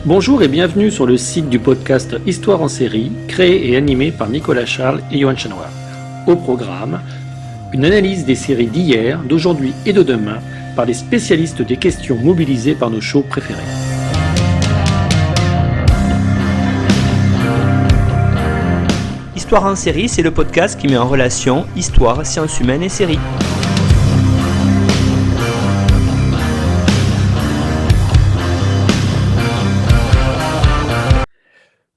Bonjour et bienvenue sur le site du podcast Histoire en série, créé et animé par Nicolas Charles et Johan Chanoir. Au programme, une analyse des séries d'hier, d'aujourd'hui et de demain par les spécialistes des questions mobilisées par nos shows préférés. Histoire en série, c'est le podcast qui met en relation histoire, sciences humaines et séries.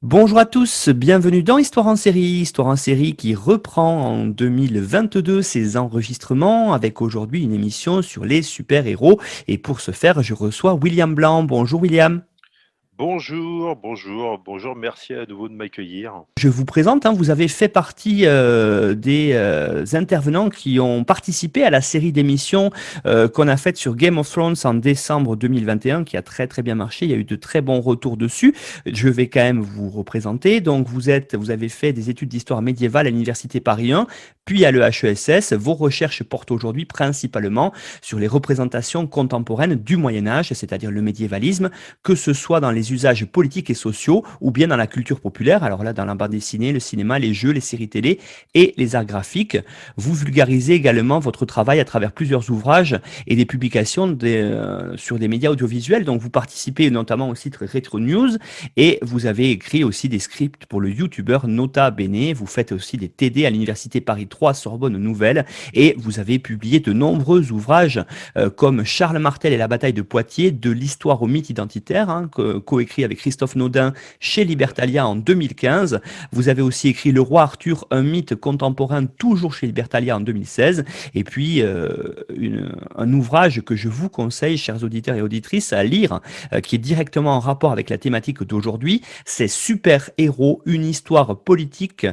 Bonjour à tous, bienvenue dans Histoire en série qui reprend en 2022 ses enregistrements avec aujourd'hui une émission sur les super-héros. Et pour ce faire, je reçois William Blanc. Bonjour William. Bonjour, merci à nouveau de m'accueillir. Je vous présente, vous avez fait partie des intervenants qui ont participé à la série d'émissions qu'on a faite sur Game of Thrones en décembre 2021, qui a très très bien marché. Il y a eu de très bons retours dessus. Je vais quand même vous représenter. Donc vous avez fait des études d'histoire médiévale à l'Université Paris 1, puis à l'EHESS. Vos recherches portent aujourd'hui principalement sur les représentations contemporaines du Moyen-Âge, c'est-à-dire le médiévalisme, que ce soit dans les usages politiques et sociaux ou bien dans la culture populaire. Alors là, dans la bande dessinée, le cinéma, les jeux, les séries télé et les arts graphiques. Vous vulgarisez également votre travail à travers plusieurs ouvrages et des publications sur des médias audiovisuels. Donc vous participez notamment au site Retro News et vous avez écrit aussi des scripts pour le youtubeur Nota Bene. Vous faites aussi des TD à l'Université Paris 3 Sorbonne Nouvelle et vous avez publié de nombreux ouvrages comme Charles Martel et la bataille de Poitiers, de l'histoire au mythe identitaire, coécrit avec Christophe Naudin chez Libertalia en 2015. Vous avez aussi écrit Le Roi Arthur, un mythe contemporain, toujours chez Libertalia en 2016. Et puis, un ouvrage que je vous conseille, chers auditeurs et auditrices, à lire, qui est directement en rapport avec la thématique d'aujourd'hui. C'est Super Héros, une histoire politique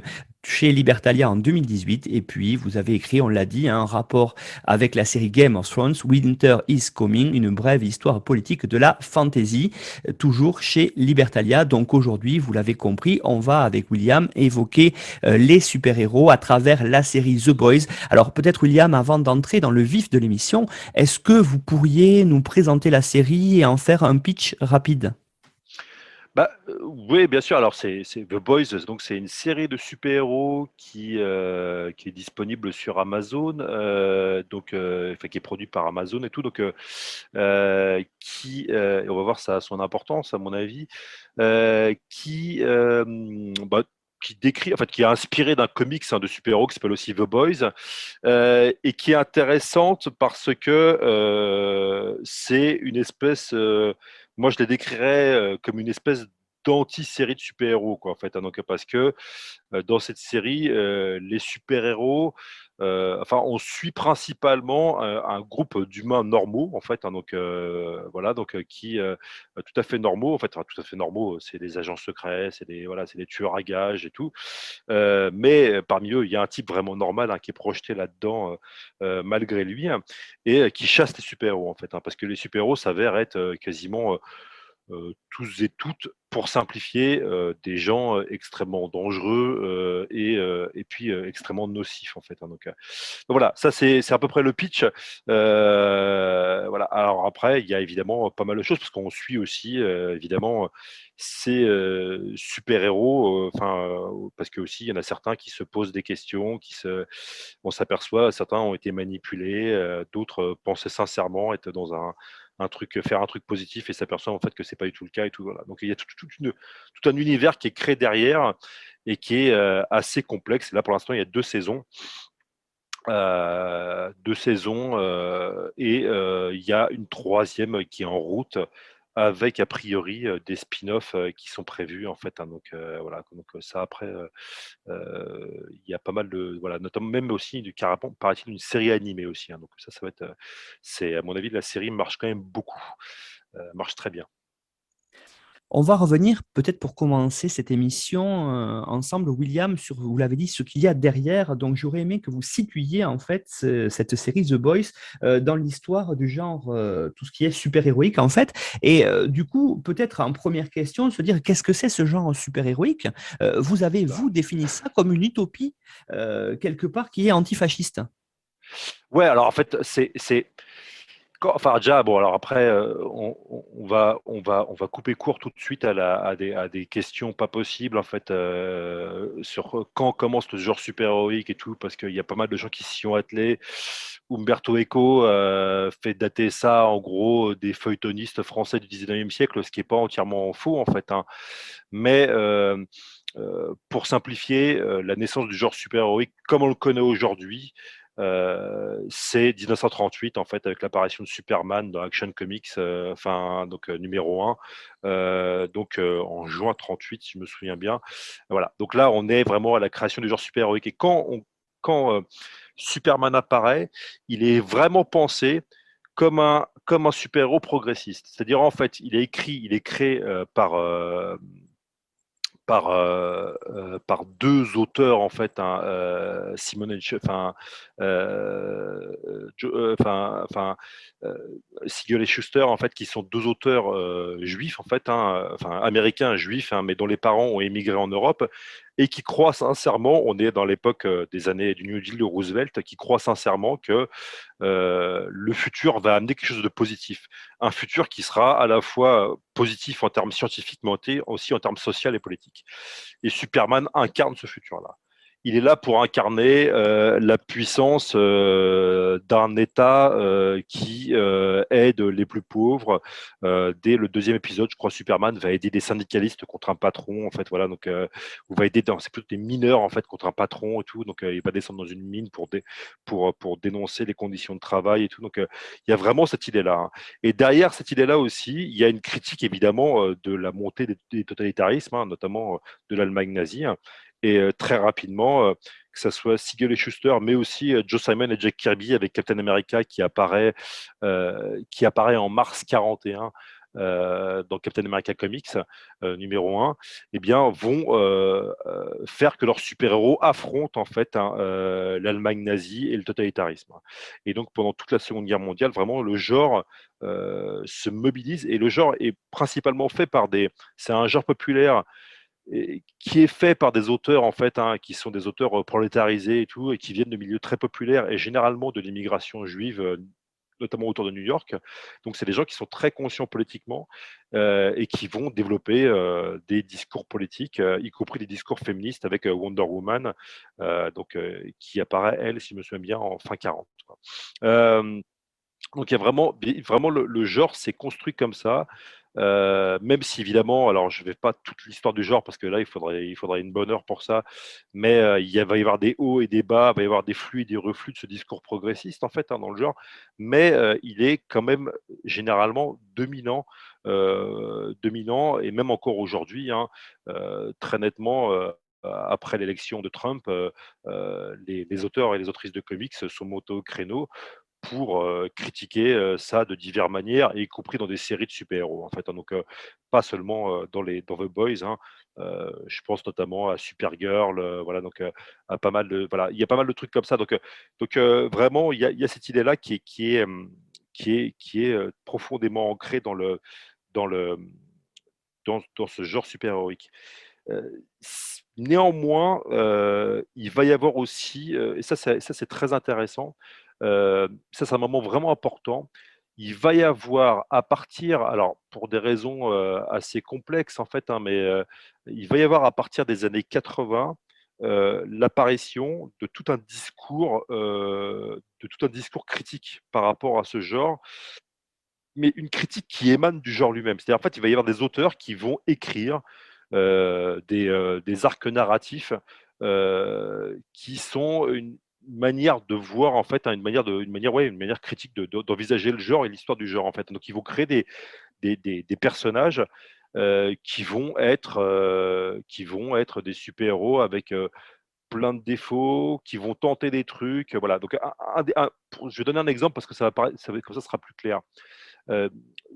chez Libertalia en 2018. Et puis, vous avez écrit, on l'a dit, un rapport avec la série Game of Thrones, Winter is Coming, une brève histoire politique de la fantasy, toujours chez Libertalia. Donc aujourd'hui, vous l'avez compris, on va avec William évoquer les super-héros à travers la série The Boys. Alors peut-être William, avant d'entrer dans le vif de l'émission, est-ce que vous pourriez nous présenter la série et en faire un pitch rapide ? Oui, bien sûr. Alors, c'est The Boys, donc c'est une série de super-héros qui est disponible sur Amazon, qui est produit par Amazon et tout, et on va voir ça a son importance, à mon avis, qui décrit, en fait, qui est inspiré d'un comics de super-héros qui s'appelle aussi The Boys, et qui est intéressante parce que c'est une espèce. Moi, je les décrirais comme une espèce d'anti-série de super-héros, quoi, en fait. Donc, parce que dans cette série, les super-héros, on suit principalement un groupe d'humains normaux, en fait, tout à fait normaux, en fait, enfin, tout à fait normaux, c'est des agents secrets, c'est des tueurs à gages et tout. Mais parmi eux, il y a un type vraiment normal qui est projeté là-dedans, malgré lui, et qui chasse les super-héros, en fait, parce que les super-héros s'avèrent être quasiment tous et toutes, pour simplifier, des gens extrêmement dangereux et puis extrêmement nocifs, en fait. Donc voilà, ça c'est à peu près le pitch. Voilà. Alors après, il y a évidemment pas mal de choses parce qu'on suit aussi évidemment ces super-héros. Parce que aussi il y en a certains qui se posent des questions, on s'aperçoit, certains ont été manipulés, d'autres pensaient sincèrement être dans faire un truc positif et s'aperçoivent en fait que c'est pas du tout le cas et tout. Voilà. Donc il y a tout un univers qui est créé derrière et qui est assez complexe. Et là pour l'instant il y a deux saisons et il y a une troisième qui est en route avec a priori des spin-offs qui sont prévus, en fait. Voilà. Donc ça après, il y a pas mal de voilà, notamment même aussi carrément, paraît-il, une série animée aussi. Donc ça va être, c'est à mon avis la série marche quand même beaucoup, marche très bien. On va revenir peut-être pour commencer cette émission ensemble, William, sur, vous l'avez dit, ce qu'il y a derrière. Donc j'aurais aimé que vous situiez en fait cette série The Boys dans l'histoire du genre, tout ce qui est super-héroïque en fait. Et du coup, peut-être en première question, se dire qu'est-ce que c'est ce genre super-héroïque. Vous avez, vous, défini ça comme une utopie quelque part qui est antifasciste. Ouais, alors en fait, Enfin, déjà, bon, alors après, on va couper court tout de suite à des questions pas possibles, en fait, sur quand commence le genre super-héroïque et tout, parce qu'il y a pas mal de gens qui s'y ont attelés. Umberto Eco fait dater ça, en gros, des feuilletonistes français du 19e siècle, ce qui n'est pas entièrement faux, en fait, hein. Mais pour simplifier, la naissance du genre super-héroïque, comme on le connaît aujourd'hui, c'est 1938 en fait avec l'apparition de Superman dans Action Comics, numéro 1, en juin 38 si je me souviens bien. Voilà, donc là on est vraiment à la création du genre super-héroïque et quand Superman apparaît, il est vraiment pensé comme un super-héros progressiste. C'est-à-dire en fait, il est créé par deux auteurs en fait, hein, Simone et euh, Siegel et Schuster en fait, qui sont deux auteurs juifs en fait, hein, américains juifs, hein, mais dont les parents ont émigré en Europe et qui croient sincèrement, on est dans l'époque des années du New Deal de Roosevelt, qui croient sincèrement que le futur va amener quelque chose de positif. Un futur qui sera à la fois positif en termes scientifiques, mais aussi en termes social et politiques. Et Superman incarne ce futur-là. Il est là pour incarner la puissance d'un État qui aide les plus pauvres. Dès le deuxième épisode, je crois, Superman va aider des syndicalistes contre un patron. En fait, voilà, donc on va aider c'est plutôt des mineurs en fait contre un patron et tout. Donc il va descendre dans une mine pour dénoncer les conditions de travail et tout. Donc il y a vraiment cette idée-là, hein. Et derrière cette idée-là aussi, il y a une critique évidemment de la montée des totalitarismes, hein, notamment de l'Allemagne nazie, hein. Et très rapidement, que ce soit Siegel et Schuster, mais aussi Joe Simon et Jack Kirby avec Captain America qui apparaît en mars 41 dans Captain America Comics numéro 1, eh bien, vont faire que leurs super-héros affrontent en fait, hein, l'Allemagne nazie et le totalitarisme. Et donc pendant toute la Seconde Guerre mondiale, vraiment le genre se mobilise et le genre est principalement fait c'est un genre populaire et qui est fait par des auteurs en fait, hein, qui sont des auteurs prolétarisés et tout, et qui viennent de milieux très populaires et généralement de l'immigration juive, notamment autour de New York. Donc c'est des gens qui sont très conscients politiquement et qui vont développer des discours politiques, y compris des discours féministes avec Wonder Woman, qui apparaît elle, si je me souviens bien, en fin 40. Quoi. Donc il y a vraiment le genre s'est construit comme ça, même si évidemment, alors je ne vais pas toute l'histoire du genre parce que là il faudrait une bonne heure pour ça, mais va y avoir des hauts et des bas, il va y avoir des flux et des reflux de ce discours progressiste en fait, hein, dans le genre, mais il est quand même généralement dominant et même encore aujourd'hui, hein, très nettement. Après l'élection de Trump, les auteurs et les autrices de comics sont montés au créneau pour critiquer ça de diverses manières, y compris dans des séries de super-héros, en fait, hein. Donc, pas seulement dans The Boys, hein. Je pense notamment à Supergirl, voilà, donc à pas mal de, voilà, il y a pas mal de trucs comme ça. Donc, vraiment, il y a cette idée-là qui est profondément ancrée dans le, dans ce genre super-héroïque. Néanmoins, il va y avoir aussi, et ça c'est très intéressant, ça c'est un moment vraiment important. Il va y avoir à partir, alors pour des raisons assez complexes en fait, hein, mais il va y avoir à partir des années 80 l'apparition de tout un discours critique par rapport à ce genre, mais une critique qui émane du genre lui-même. C'est-à-dire, en fait, il va y avoir des auteurs qui vont écrire des arcs narratifs qui sont une manière de voir, en fait, hein, une manière critique d'envisager le genre et l'histoire du genre, en fait. Donc, ils vont créer des personnages qui vont être des super-héros avec plein de défauts, qui vont tenter des trucs. Voilà. Donc, je vais donner un exemple parce que comme ça sera plus clair. Euh,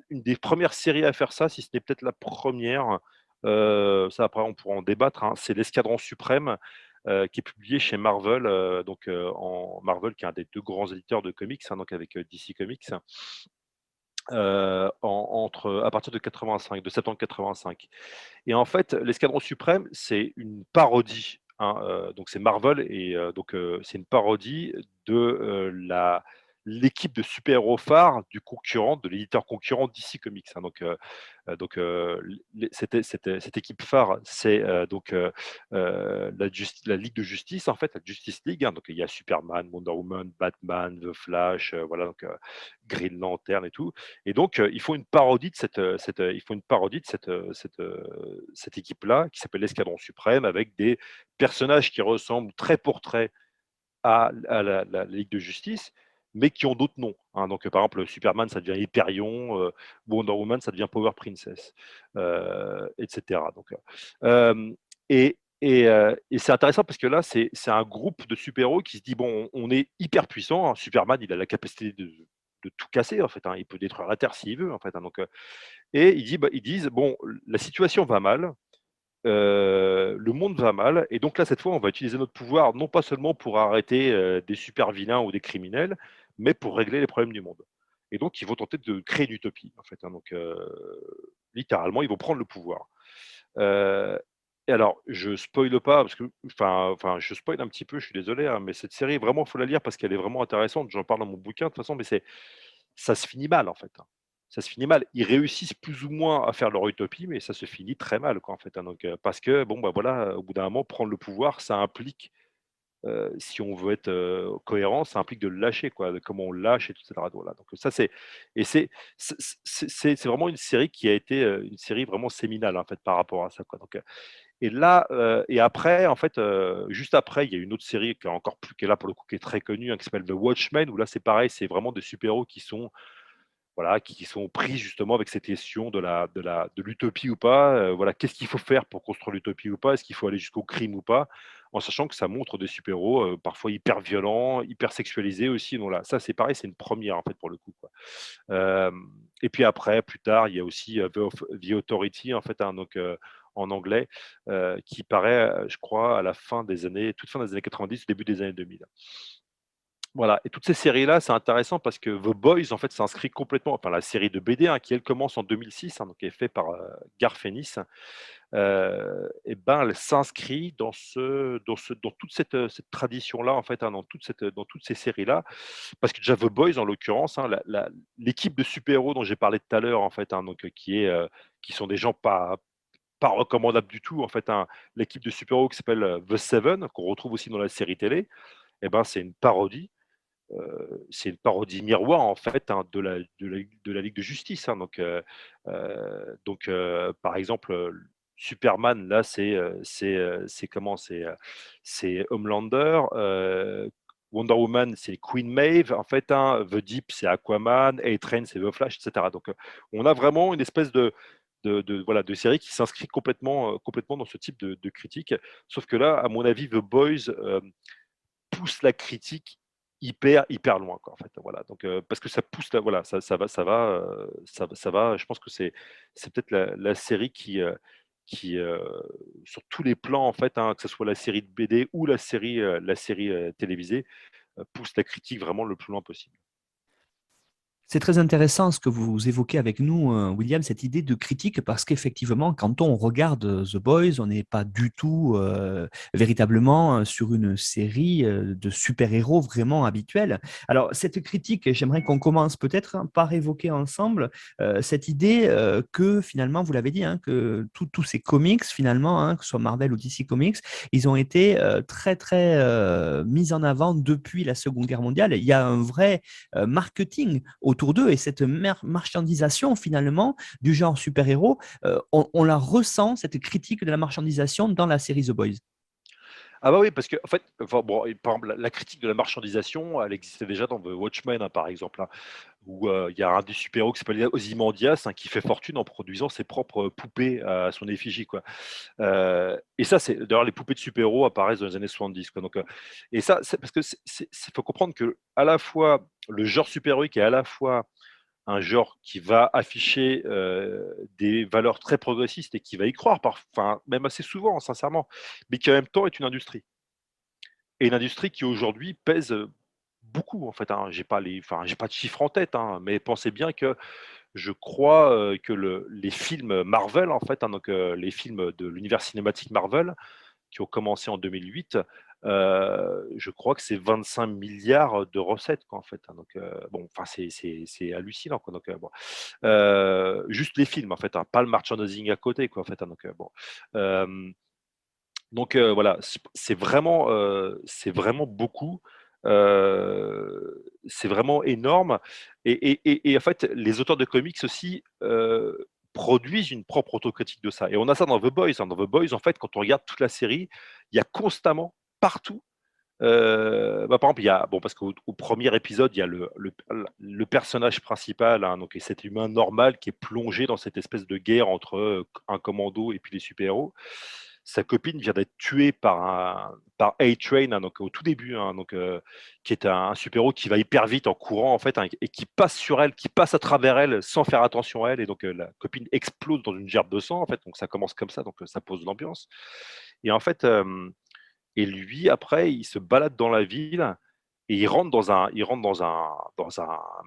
une des premières séries à faire ça, si ce n'est peut-être la première, ça après on pourra en débattre, hein, c'est l'Escadron Suprême, qui est publié chez Marvel, en Marvel qui est un des deux grands éditeurs de comics, hein, donc avec DC Comics, à partir de septembre 85. Et en fait, l'Escadron Suprême, c'est une parodie, hein, donc c'est Marvel et c'est une parodie de l'équipe de super-héros phare du concurrent, de l'éditeur concurrent DC Comics, hein. Cette équipe phare, c'est la Ligue de Justice, en fait, la Justice League, hein. Donc il y a Superman, Wonder Woman, Batman, The Flash, voilà, Green Lantern et tout. Et donc ils font une parodie de cette équipe-là, qui s'appelle l'Escadron Suprême, avec des personnages qui ressemblent trait pour trait à la Ligue de Justice, mais qui ont d'autres noms, hein. Donc, par exemple, Superman, ça devient Hyperion, Wonder Woman, ça devient Power Princess, etc. Et c'est intéressant parce que là, c'est un groupe de super-héros qui se dit, bon, on est hyper puissant, hein. Superman, il a la capacité de tout casser, en fait, hein. Il peut détruire la Terre s'il veut, en fait, hein. Et ils disent, bon, la situation va mal, le monde va mal, et donc là, cette fois, on va utiliser notre pouvoir, non pas seulement pour arrêter des super vilains ou des criminels, mais pour régler les problèmes du monde. Et donc, ils vont tenter de créer une utopie, en fait, hein. Littéralement, ils vont prendre le pouvoir. Euh, et alors, je spoile pas, parce que, je spoil un petit peu, je suis désolé, hein, mais cette série, vraiment, il faut la lire parce qu'elle est vraiment intéressante. J'en parle dans mon bouquin, de toute façon, mais ça se finit mal, en fait, hein. Ça se finit mal. Ils réussissent plus ou moins à faire leur utopie, mais ça se finit très mal, quoi, en fait, hein. Parce que, bon, bah voilà, au bout d'un moment, prendre le pouvoir, ça implique, si on veut être cohérent, ça implique de le lâcher, quoi, de comment on le lâche, et tout, etc. Voilà. Donc, ça, et c'est vraiment une série qui a été une série vraiment séminale, en fait, par rapport à ça, quoi. Et là, et après, en fait, juste après, il y a une autre série qui est encore plus, qui est là pour le coup, qui est très connue, hein, qui s'appelle The Watchmen, où là, c'est pareil, c'est vraiment des super-héros qui sont, voilà, qui sont pris justement avec cette question de l'utopie ou pas. Voilà, qu'est-ce qu'il faut faire pour construire l'utopie ou pas? Est-ce qu'il faut aller jusqu'au crime ou pas? En sachant que ça montre des super-héros parfois hyper violents, hyper sexualisés aussi. Donc là, ça c'est pareil, c'est une première en fait pour le coup, quoi. Et puis après, plus tard, il y a aussi The Authority en fait, hein, en anglais, qui paraît, je crois, toute fin des années 90, début des années 2000. Voilà, et toutes ces séries-là, c'est intéressant parce que The Boys, en fait, s'inscrit complètement, enfin la série de BD, hein, qui elle commence en 2006, hein, donc qui est faite par Garth Ennis, et ben, elle s'inscrit dans toute cette tradition-là, en fait, hein, dans toutes ces séries-là. Parce que déjà The Boys, en l'occurrence, hein, l'équipe de super-héros dont j'ai parlé tout à l'heure, en fait, hein, qui sont des gens pas recommandables du tout, en fait, hein. L'équipe de super-héros qui s'appelle The Seven, qu'on retrouve aussi dans la série télé, et ben, c'est une parodie miroir en fait, hein, de la Ligue de Justice, hein. Par exemple, Superman là, c'est comment? C'est Homelander, Wonder Woman, c'est Queen Maeve en fait, hein, The Deep, c'est Aquaman, A-Train, c'est The Flash, et cetera. On a vraiment une espèce voilà, de série qui s'inscrit complètement dans ce type de critique. Sauf que là, à mon avis, The Boys, pousse la critique hyper loin, quoi, en fait, voilà. Parce que ça pousse la voilà, ça va, je pense que c'est peut-être la série qui, sur tous les plans, en fait, hein, que ce soit la série de BD ou la série, télévisée, pousse la critique vraiment le plus loin possible. C'est très intéressant ce que vous évoquez avec nous, William, cette idée de critique, parce qu'effectivement, quand on regarde The Boys, on n'est pas du tout véritablement sur une série de super-héros vraiment habituels. Alors, cette critique, j'aimerais qu'on commence peut-être par évoquer ensemble cette idée que finalement, vous l'avez dit, hein, que tous ces comics, finalement, hein, que ce soit Marvel ou DC Comics, ils ont été très mis en avant depuis la Seconde Guerre mondiale. Il y a un vrai marketing autour d'eux et cette marchandisation finalement du genre super-héros, on la ressent, cette critique de la marchandisation dans la série The Boys. Ah bah oui, parce que en fait, enfin bon, et par exemple, la critique de la marchandisation, elle existait déjà dans The Watchmen, hein, par exemple, hein, où il y a un des super-héros qui s'appelle Ozymandias, hein, qui fait fortune en produisant ses propres poupées à son effigie, quoi. Et ça, c'est d'ailleurs les poupées de super-héros apparaissent dans les années 70, quoi. Et ça, c'est parce que faut comprendre que à la fois le genre super-héroïque est à la fois un genre qui va afficher des valeurs très progressistes et qui va y croire, enfin même assez souvent, sincèrement, mais qui en même temps est une industrie. Et une industrie qui aujourd'hui pèse beaucoup en fait, hein. J'ai pas de chiffres en tête, hein, mais pensez bien que je crois que les films Marvel en fait, hein, les films de l'univers cinématique Marvel qui ont commencé en 2008, je crois que c'est 25 milliards de recettes, quoi, en fait, hein. Donc, bon, enfin, c'est hallucinant, quoi. Donc, bon, juste les films, en fait, hein, pas le merchandising à côté, quoi, en fait, hein. Donc, bon. Euh, donc, voilà, c'est vraiment beaucoup. C'est vraiment énorme. Et en fait, les auteurs de comics aussi produisent une propre autocritique de ça. Et on a ça dans The Boys, hein. Dans The Boys, en fait, quand on regarde toute la série, il y a constamment, partout, par exemple, il y a, bon, parce qu'au premier épisode, il y a le personnage principal, hein, donc, et cet humain normal qui est plongé dans cette espèce de guerre entre un commando et puis les super-héros. Sa copine vient d'être tuée par A-Train, hein, donc au tout début, hein, donc, qui est un super-héros qui va hyper vite en courant, en fait, hein, et qui passe sur elle, qui passe à travers elle sans faire attention à elle, et donc la copine explose dans une gerbe de sang, en fait, donc ça commence comme ça, donc ça pose l'ambiance. Et en fait, et lui, après, il se balade dans la ville et il rentre dans un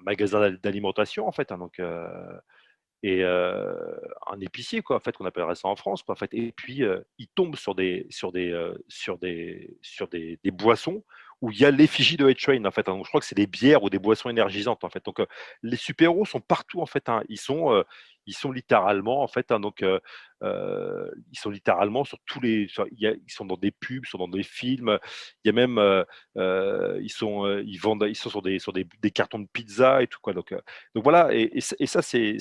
magasin d'alimentation, en fait, hein, donc, et un épicier, quoi, en fait, qu'on appellerait ça en France, quoi, en fait. Et puis, il tombe sur des boissons où il y a l'effigie de A-Train, en fait, hein. Donc, je crois que c'est des bières ou des boissons énergisantes, en fait. Donc, les super-héros sont partout, en fait, hein. Ils sont littéralement, en fait, hein, donc, ils sont littéralement sur tous les. Ils sont dans des pubs, ils sont dans des films. Il y a même, ils sont sur des cartons de pizza et tout, quoi. Donc voilà, et ça, c'est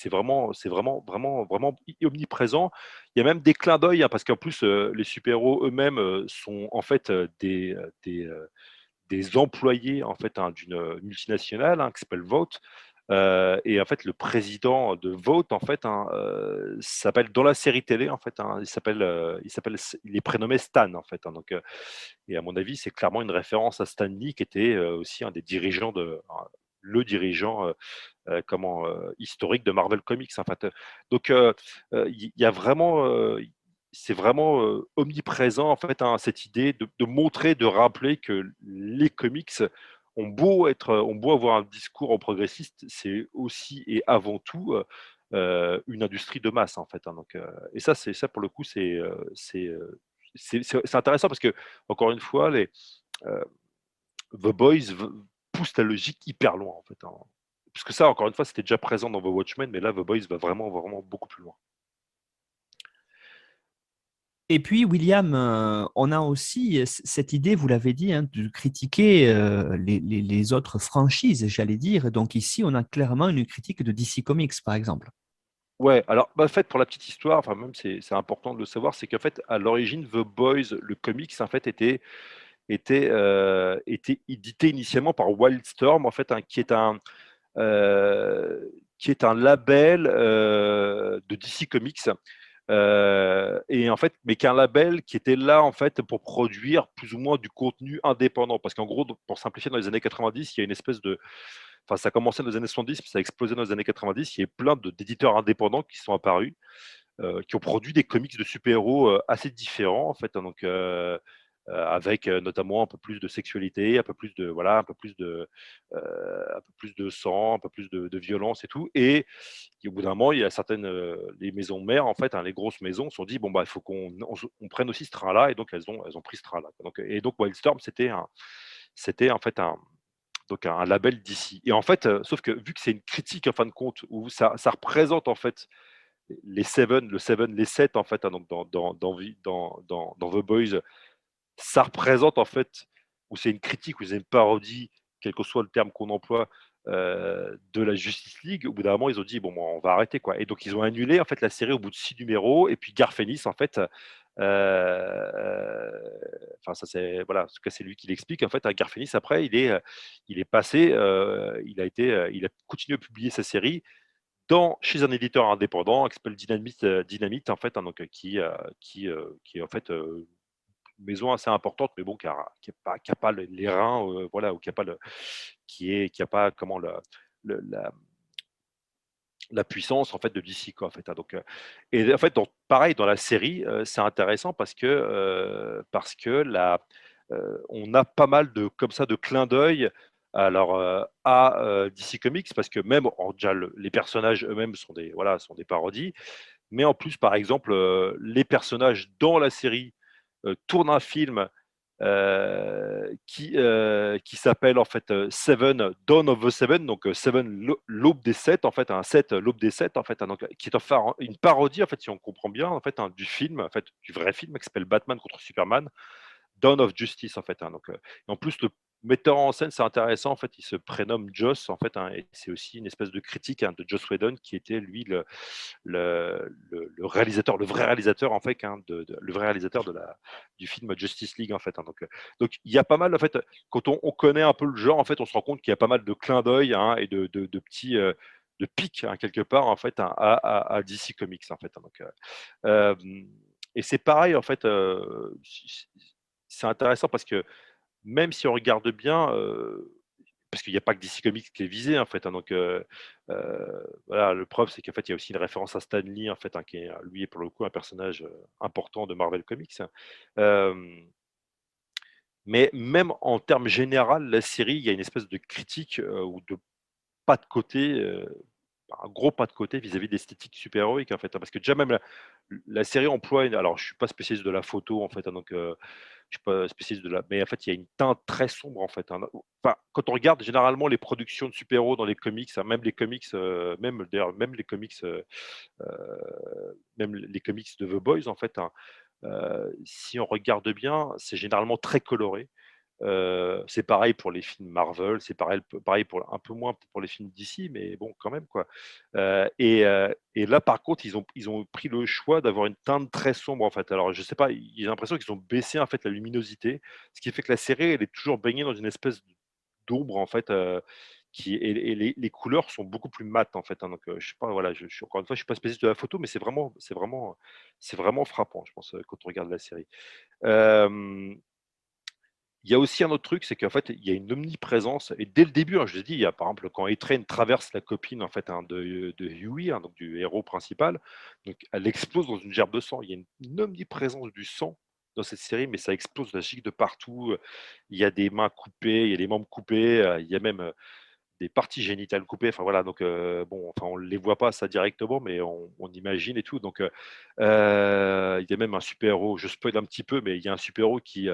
vraiment, vraiment, vraiment omniprésent. Il y a même des clins d'œil, hein, parce qu'en plus, les super-héros eux-mêmes sont en fait des employés, en fait, hein, d'une multinationale, hein, qui s'appelle Vote. Et en fait, le président de Vote, en fait, hein, s'appelle dans la série télé, en fait, hein, il est prénommé Stan, en fait, hein. Donc, et à mon avis, c'est clairement une référence à Stan Lee, qui était aussi un des dirigeants le dirigeant historique de Marvel Comics, en fait. Donc, il y a vraiment, c'est vraiment omniprésent, en fait, hein, cette idée de montrer, de rappeler que les comics ont beau avoir un discours progressiste, c'est aussi et avant tout une industrie de masse, en fait, hein. Donc, et ça, pour le coup, c'est intéressant parce que, encore une fois, euh, The Boys pousse la logique hyper loin, en fait, hein. Parce que ça, encore une fois, c'était déjà présent dans The Watchmen, mais là, The Boys va vraiment, vraiment beaucoup plus loin. Et puis, William, on a aussi cette idée, vous l'avez dit, hein, de critiquer les autres franchises, j'allais dire. Donc ici, on a clairement une critique de DC Comics, par exemple. Ouais, alors, en fait, pour la petite histoire, enfin, même c'est important de le savoir, c'est qu'en fait, à l'origine, The Boys, le comics, en fait, était édité initialement par Wildstorm, en fait, hein, euh, qui est un label de DC Comics. Et en fait, mais qu'un label qui était là, en fait, pour produire plus ou moins du contenu indépendant. Parce qu'en gros, pour simplifier, dans les années 90, il y a une espèce de. Enfin, ça a commencé dans les années 70, puis ça a explosé dans les années 90. Il y a plein d'éditeurs indépendants qui sont apparus, qui ont produit des comics de super-héros assez différents, en fait, hein. Donc, avec notamment un peu plus de sexualité, un peu plus de voilà, un peu plus de sang, un peu plus de violence et tout. Et au bout d'un moment, il y a certaines les maisons mères, en fait, hein, les grosses maisons se sont dit bon bah il faut qu'on prenne aussi ce train-là, et donc elles ont pris ce train-là. Donc Wildstorm, c'était en fait un label d'ici. Et en fait, sauf que vu que c'est une critique en fin de compte où ça représente en fait les 7, en fait, hein, donc dans The Boys, ça représente en fait, ou c'est une critique ou c'est une parodie, quel que soit le terme qu'on emploie, de la Justice League. Au bout d'un moment, ils ont dit bon, on va arrêter, quoi. Et donc ils ont annulé en fait la série au bout de 6 numéros. Et puis Garth Ennis, en fait, enfin ça c'est voilà, en tout cas c'est lui qui l'explique. En fait, à Garth Ennis, après, il est passé, il a continué à publier sa série chez un éditeur indépendant qui s'appelle Dynamite, en fait, hein, donc qui est en fait une maison assez importante, mais bon, qui a pas les reins, voilà, ou qui a pas comment le- la, la puissance, en fait, de DC, quoi, en fait, hein. Donc, et en fait, pareil dans la série, c'est intéressant parce que on a pas mal de comme ça de clins d'œil. Alors, à DC Comics, parce que même déjà les personnages eux-mêmes sont des parodies, mais en plus, par exemple, les personnages dans la série tourne un film qui s'appelle en fait Seven, Dawn of the Seven, donc Seven, l'aube des sept, en fait, un 7, l'aube des sept, en fait, hein, donc, qui est enfin une parodie, en fait, si on comprend bien, en fait, hein, du film, en fait, du vrai film qui s'appelle Batman contre Superman, Dawn of Justice, en fait, hein, donc, et en plus, le metteur en scène, c'est intéressant, en fait, il se prénomme Joss, en fait, hein, et c'est aussi une espèce de critique, hein, de Joss Whedon, qui était lui le réalisateur, le vrai réalisateur en fait, hein, le vrai réalisateur du film Justice League en fait. Hein. Donc il y a pas mal en fait, quand on connaît un peu le genre en fait, on se rend compte qu'il y a pas mal de clins d'œil hein, et de petits de pics hein, quelque part en fait hein, à DC Comics en fait. Hein. Donc, euh, et c'est pareil en fait, c'est intéressant parce que même si on regarde bien, parce qu'il n'y a pas que DC Comics qui est visé en fait, hein, donc voilà, le preuve c'est qu'en fait il y a aussi une référence à Stan Lee en fait, hein, qui est lui pour le coup un personnage important de Marvel Comics. Hein. Mais même en termes général, la série, il y a une espèce de critique ou de pas de côté, un gros pas de côté vis-à-vis de l'esthétique super-héroïque en fait, hein, parce que déjà même la série emploie alors je suis pas spécialiste de la photo en fait, hein, donc je suis pas spécialiste de la mais en fait, il y a une teinte très sombre en fait, hein. Enfin, quand on regarde généralement les productions de super-héros dans les comics, hein, même les comics, même d'ailleurs même les comics, même les comics de The Boys en fait, hein, si on regarde bien, c'est généralement très coloré. C'est pareil pour les films Marvel, c'est pareil pour un peu moins pour les films DC, mais bon, quand même, quoi. Et là, par contre, ils ont pris le choix d'avoir une teinte très sombre, en fait. Alors, je sais pas, j'ai l'impression qu'ils ont baissé, en fait, la luminosité, ce qui fait que la série, elle est toujours baignée dans une espèce d'ombre, en fait, et les couleurs sont beaucoup plus mates, en fait, hein. Donc, je sais pas, voilà, encore une fois, je suis pas spécialiste de la photo, mais c'est vraiment frappant, je pense, quand on regarde la série. Hem Il y a aussi un autre truc, c'est qu'en fait, il y a une omniprésence et dès le début, hein, je vous ai dit, il y a par exemple quand A-Train traverse la copine en fait, hein, de Huey, hein, donc du héros principal, donc elle explose dans une gerbe de sang. Il y a une omniprésence du sang dans cette série, mais ça explose, ça gicle de partout, il y a des mains coupées, il y a des membres coupés, il y a même, des parties génitales coupées, enfin voilà, donc bon, enfin on les voit pas ça directement, mais on imagine et tout, donc il y a même un super héros, je spoil un petit peu, mais il y a un super héros qui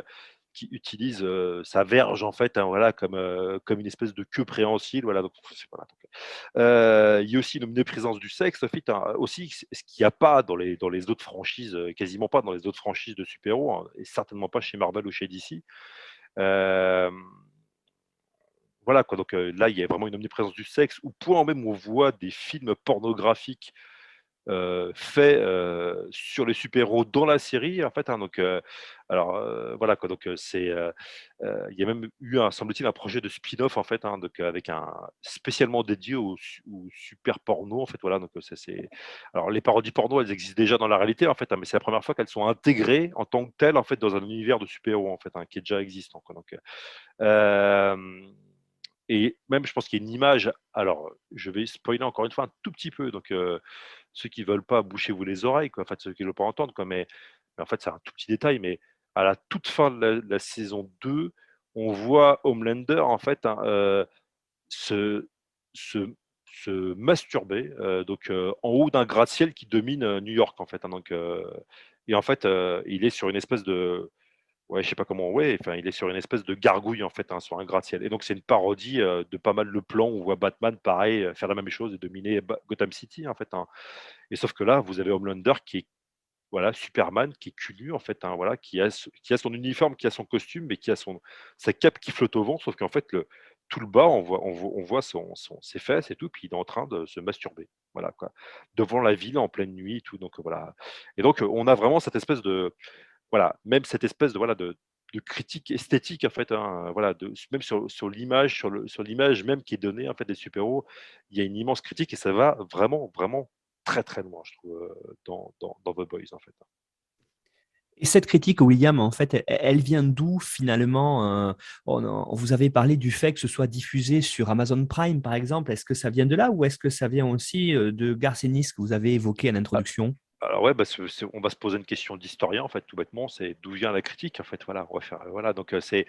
utilise, sa verge en fait, hein, voilà, comme une espèce de queue préhensile, voilà, donc voilà, donc il y a aussi une omniprésence du sexe, en fait, hein, aussi, ce qu'il y a pas dans les autres franchises, quasiment pas dans les autres franchises de super-héros, hein, et certainement pas chez Marvel ou chez DC. Hem, voilà quoi, donc là, il y a vraiment une omniprésence du sexe, au point même où on voit des films pornographiques fait, sur les super-héros dans la série, en fait, hein, donc alors, voilà quoi, donc il y a même eu un semble-t-il un projet de spin-off, en fait, hein, donc avec un spécialement dédié aux super porno, en fait, voilà, donc c'est alors les parodies porno, elles existent déjà dans la réalité, en fait, hein, mais c'est la première fois qu'elles sont intégrées en tant que telles, en fait, dans un univers de super-héros, en fait, hein, qui est déjà existant, quoi, donc hem et même je pense qu'il y a une image alors, je vais spoiler encore une fois un tout petit peu, donc ceux qui veulent pas, bouchez-vous les oreilles, quoi. En fait, ceux qui veulent pas entendre, quoi. Mais en fait, c'est un tout petit détail, mais à la toute fin de la saison 2, on voit Homelander, en fait, hein, se se se masturber, donc en haut d'un gratte-ciel qui domine, New York, en fait, hein, donc et en fait, il est sur une espèce de ouais, je sais pas comment ouais, enfin, il est sur une espèce de gargouille, en fait, hein, sur un gratte-ciel et donc c'est une parodie, de pas mal de plans où on voit Batman, pareil, faire la même chose et dominer Gotham City, en fait, hein. Et sauf que là, vous avez Homelander qui est voilà, Superman qui est cul nu en fait, hein, voilà, qui a son uniforme, qui a son costume, mais qui a sa cape qui flotte au vent, sauf qu'en fait tout le bas, on voit ses fesses et tout, puis il est en train de se masturber. Voilà quoi. Devant la ville en pleine nuit et tout, donc voilà. Et donc on a vraiment cette espèce de voilà, même cette espèce de voilà de critique esthétique en fait, hein, voilà, même sur l'image, sur l'image même qui est donnée en fait des super-héros, il y a une immense critique et ça va vraiment, vraiment très, très loin, je trouve, dans The Boys en fait. Et cette critique, William, en fait, elle vient d'où finalement vous avez parlé du fait que ce soit diffusé sur Amazon Prime, par exemple. Est-ce que ça vient de là ou est-ce que ça vient aussi de Garcenis que vous avez évoqué à Ah, l'introduction? alors ouais, bah, on va se poser une question d'historien en fait, tout bêtement, c'est d'où vient la critique en fait, voilà, on va faire, voilà, donc c'est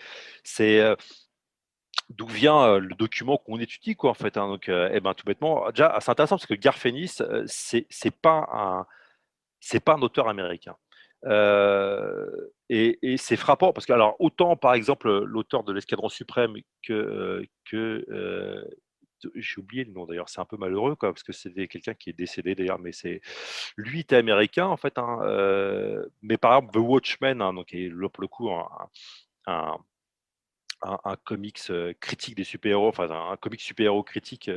d'où vient le document qu'on étudie quoi en fait, hein, donc et ben tout bêtement, déjà c'est intéressant parce que Garfénis, c'est pas un auteur américain. et c'est frappant parce que, alors, autant par exemple, l'auteur de l'Escadron Suprême j'ai oublié le nom d'ailleurs, c'est un peu malheureux quoi, parce que c'était quelqu'un qui est décédé d'ailleurs, mais lui était américain en fait, hein, mais par exemple The Watchmen, hein, donc, et pour le coup un, un comics critique des super-héros, enfin un comics super-héros critique,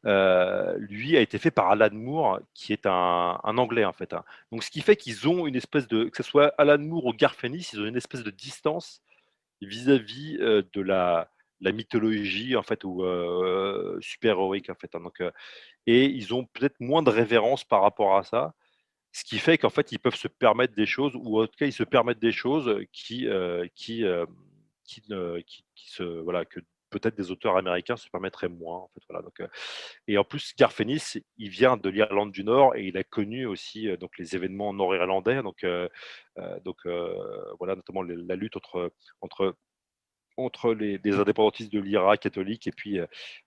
lui a été fait par Alan Moore, qui est un Anglais en fait, hein. Donc ce qui fait qu'ils ont une espèce de, que ce soit Alan Moore ou Garth Ennis, ils ont une espèce de distance vis-à-vis de la mythologie en fait, ou super-héroïque en fait, hein. Donc, et ils ont peut-être moins de révérence par rapport à ça, ce qui fait qu'en fait ils peuvent se permettre des choses, ou en tout cas ils se permettent des choses qui se, voilà, que peut-être des auteurs américains se permettraient moins en fait, voilà. Donc, et en plus Garth Ennis, il vient de l'Irlande du Nord et il a connu aussi donc les événements nord-irlandais, voilà, notamment la lutte entre les indépendantistes de l'IRA catholique et puis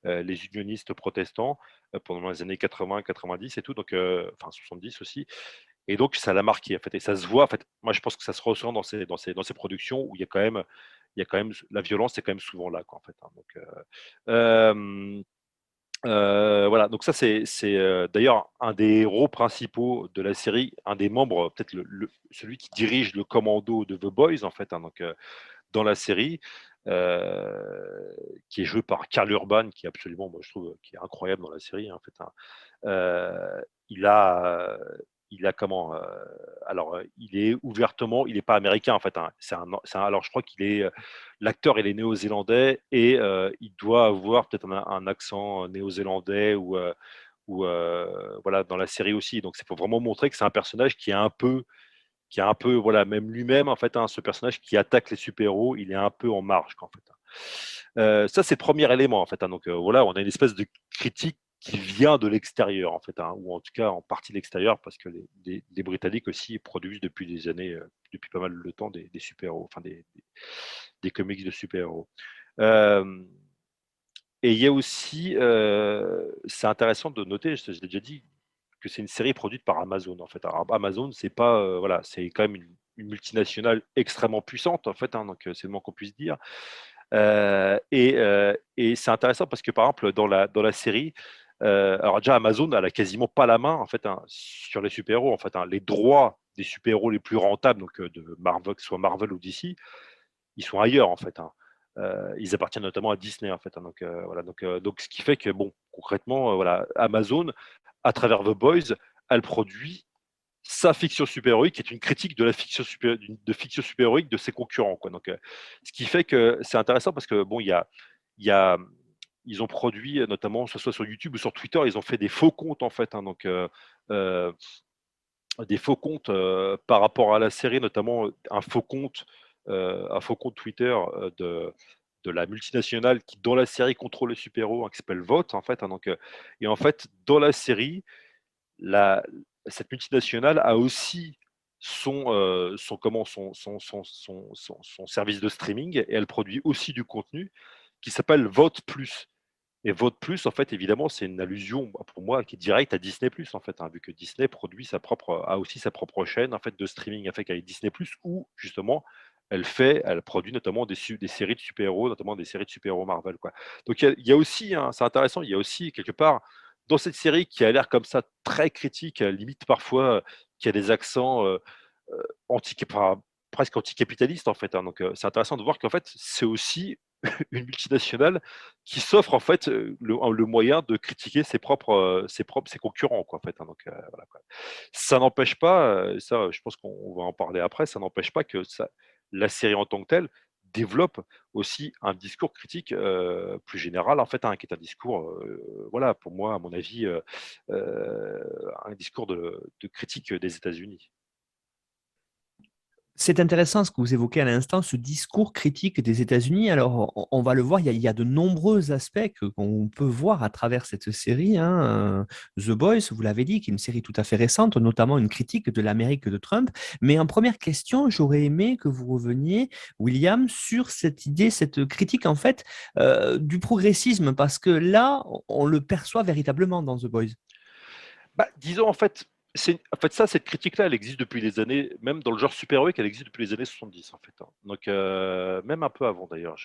les unionistes protestants pendant les années 80-90 et tout, donc enfin 70 aussi. Et donc ça l'a marqué en fait, et ça se voit en fait. Moi je pense que ça se ressent dans ces productions où il y a quand même la violence, c'est quand même souvent là quoi en fait, hein. Donc voilà, donc ça c'est d'ailleurs un des héros principaux de la série, un des membres, peut-être celui qui dirige le commando de The Boys en fait, hein, donc dans la série, qui est joué par Karl Urban, qui est absolument, moi je trouve, qui est incroyable dans la série, hein, en fait, hein. Il a, comment, alors, il est ouvertement, il n'est pas américain en fait, hein. Alors je crois qu'il est, l'acteur il est néo-zélandais et il doit avoir peut-être un accent néo-zélandais ou voilà, dans la série aussi. Donc c'est pour vraiment montrer que c'est un personnage qui est un peu, voilà, même lui-même, en fait, hein, ce personnage qui attaque les super-héros, il est un peu en marge, quoi, en fait, hein. Ça, c'est le premier élément, en fait, hein. Donc, voilà, on a une espèce de critique qui vient de l'extérieur, en fait, hein, ou en tout cas en partie de l'extérieur, parce que les Britanniques aussi produisent depuis des années, depuis pas mal de temps, des super-héros, enfin des comics de super-héros. Et il y a aussi, c'est intéressant de noter, je l'ai déjà dit, que c'est une série produite par Amazon en fait. Alors Amazon, c'est pas, voilà, c'est quand même une multinationale extrêmement puissante en fait, hein, donc c'est le moins qu'on puisse dire. Et c'est intéressant parce que par exemple dans la série, alors déjà Amazon elle a quasiment pas la main en fait, hein, sur les super-héros en fait, hein. Les droits des super-héros les plus rentables, donc de Marvel, que ce soit Marvel ou DC, ils sont ailleurs en fait, hein. Ils appartiennent notamment à Disney en fait, hein, donc voilà, donc ce qui fait que bon, concrètement, voilà, Amazon, à travers The Boys, elle produit sa fiction super-héroïque, qui est une critique de la fiction super-héroïque de ses concurrents, quoi. Donc ce qui fait que c'est intéressant parce que bon, il y a ils ont produit, notamment, que ce soit sur YouTube ou sur Twitter, ils ont fait des faux comptes en fait, hein, donc des faux comptes par rapport à la série, notamment un faux compte Twitter de la multinationale qui, dans la série, contrôle les super-héros, hein, qui s'appelle Vote, en fait, hein, donc, et en fait, dans la série, la, cette multinationale a aussi son service de streaming, et elle produit aussi du contenu qui s'appelle Vote Plus. Et Vote Plus, en fait, évidemment, c'est une allusion, pour moi, qui est directe à Disney Plus, en fait, hein, vu que Disney a aussi sa propre chaîne en fait de streaming avec Disney Plus, où justement elle produit notamment des séries de super-héros, notamment des séries de super-héros Marvel, quoi. Donc il y a aussi, hein, c'est intéressant, il y a aussi quelque part dans cette série qui a l'air comme ça très critique, limite parfois, qui a des accents enfin, presque anticapitalistes en fait, hein. Donc c'est intéressant de voir qu'en fait c'est aussi une multinationale qui s'offre en fait le moyen de critiquer ses concurrents, quoi, en fait, hein. Donc voilà, quoi. Ça n'empêche pas, ça je pense qu'on va en parler après, ça n'empêche pas que la série en tant que telle développe aussi un discours critique plus général en fait, hein, qui est un discours, voilà, pour moi, à mon avis, un discours de critique des États-Unis. C'est intéressant ce que vous évoquez à l'instant, ce discours critique des États-Unis. Alors, on va le voir, il y a de nombreux aspects qu'on peut voir à travers cette série, hein. The Boys, vous l'avez dit, qui est une série tout à fait récente, notamment une critique de l'Amérique de Trump. Mais en première question, j'aurais aimé que vous reveniez, William, sur cette idée, cette critique en fait du progressisme, parce que là, on le perçoit véritablement dans The Boys. Bah, disons en fait, En fait, ça, cette critique-là, elle existe depuis les années, même dans le genre super-héroïque, elle existe depuis les années 70, en fait, hein. Donc, même un peu avant d'ailleurs.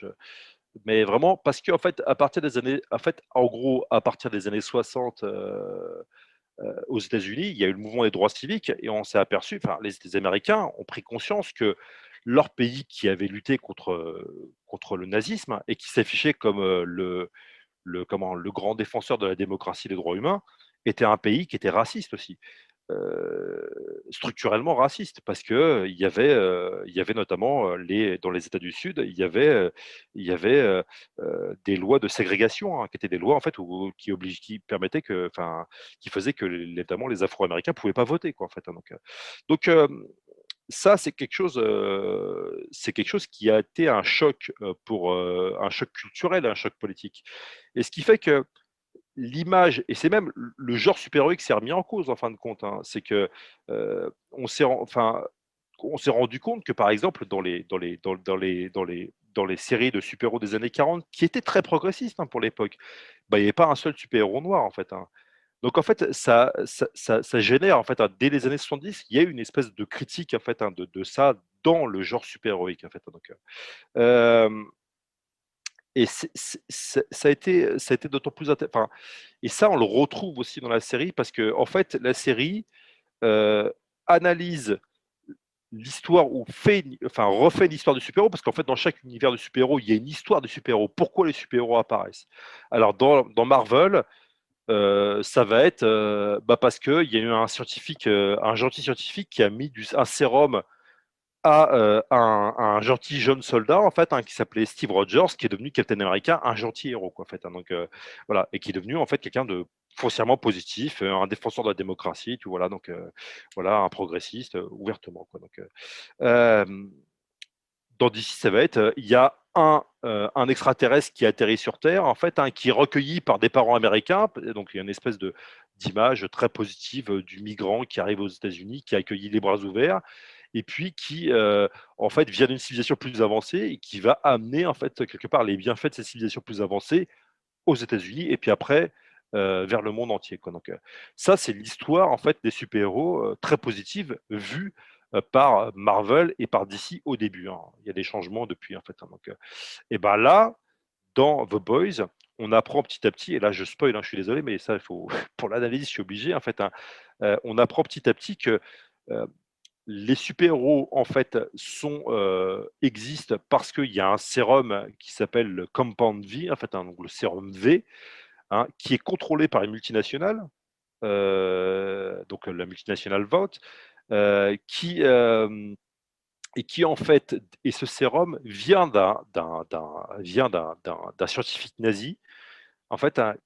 Mais vraiment, parce qu'en fait, à partir des années, en fait, en gros, à partir des années 60, aux États-Unis, il y a eu le mouvement des droits civiques et on s'est aperçu, enfin, les Américains ont pris conscience que leur pays qui avait lutté contre le nazisme et qui s'affichait comme le grand défenseur de la démocratie et des droits humains, était un pays qui était raciste aussi, structurellement raciste, parce que il y avait notamment dans les États du Sud, il y avait des lois de ségrégation, hein, qui étaient des lois en fait qui permettaient que, enfin, qui faisaient que notamment les Afro-Américains pouvaient pas voter, quoi, en fait, hein, donc ça, c'est quelque chose qui a été un choc pour un choc culturel, un choc politique. Et ce qui fait que l'image, et c'est même le genre super-héroïque s'est remis en cause en fin de compte, hein. C'est que enfin, on s'est rendu compte que par exemple dans les séries de super-héros des années 40, qui étaient très progressistes, hein, pour l'époque, bah, il n'y avait pas un seul super-héros noir en fait, hein. Donc en fait, ça génère en fait, hein, dès les années 70, il y a eu une espèce de critique en fait, hein, de ça dans le genre super-héroïque en fait, hein. Donc, et ça a été d'autant plus enfin, et ça, on le retrouve aussi dans la série parce que en fait, la série analyse l'histoire ou enfin, refait l'histoire du super-héros parce qu'en fait, dans chaque univers de super-héros, il y a une histoire de super-héros. Pourquoi les super-héros apparaissent? Alors, dans Marvel, ça va être bah, parce qu'il y a eu un gentil scientifique qui a mis un sérum à un gentil jeune soldat en fait, hein, qui s'appelait Steve Rogers, qui est devenu Captain America, un gentil héros, quoi, en fait, hein. Donc voilà, et qui est devenu en fait quelqu'un de foncièrement positif, un défenseur de la démocratie, tout voilà, donc voilà, un progressiste ouvertement, quoi. Donc dans DC, ça va être il y a un extraterrestre qui atterrit sur Terre, en fait, hein, qui est recueilli par des parents américains. Donc, il y a une espèce d'image très positive du migrant qui arrive aux États-Unis, qui est accueilli les bras ouverts, et puis qui, en fait, vient d'une civilisation plus avancée et qui va amener, en fait, quelque part, les bienfaits de cette civilisation plus avancée aux États-Unis et puis après vers le monde entier, quoi. Donc, ça, c'est l'histoire en fait des super-héros très positive vue par Marvel et par DC au début, hein. Il y a des changements depuis en fait, hein. Donc, et ben là, dans The Boys, on apprend petit à petit, et là je spoil, hein, je suis désolé, mais ça, il faut pour l'analyse, je suis obligé en fait, hein, on apprend petit à petit que euh, les super-héros en fait existent parce qu'il y a un sérum qui s'appelle le Compound V, en fait, hein, donc le sérum V, hein, qui est contrôlé par une multinationale, donc la multinationale Vought, qui et qui en fait, et ce sérum vient d'un scientifique nazi en fait, a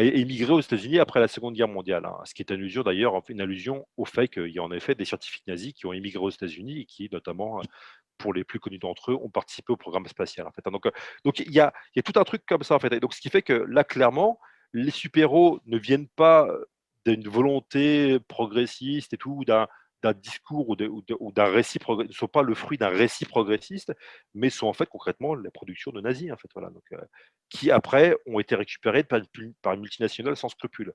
émigré aux États-Unis après la Seconde Guerre mondiale, hein. Ce qui est une allusion d'ailleurs, une allusion au fait qu'il y a en effet des scientifiques nazis qui ont émigré aux États-Unis et qui, notamment, pour les plus connus d'entre eux, ont participé au programme spatial, en fait, hein. Donc il y a tout un truc comme ça, en fait. Et donc, ce qui fait que là, clairement, les super-héros ne viennent pas d'une volonté progressiste et tout, ou d'un discours ou d'un récit ne sont pas le fruit d'un récit progressiste, mais sont en fait concrètement la production de nazis, en fait, voilà. Donc, qui après ont été récupérés par une multinationale sans scrupules.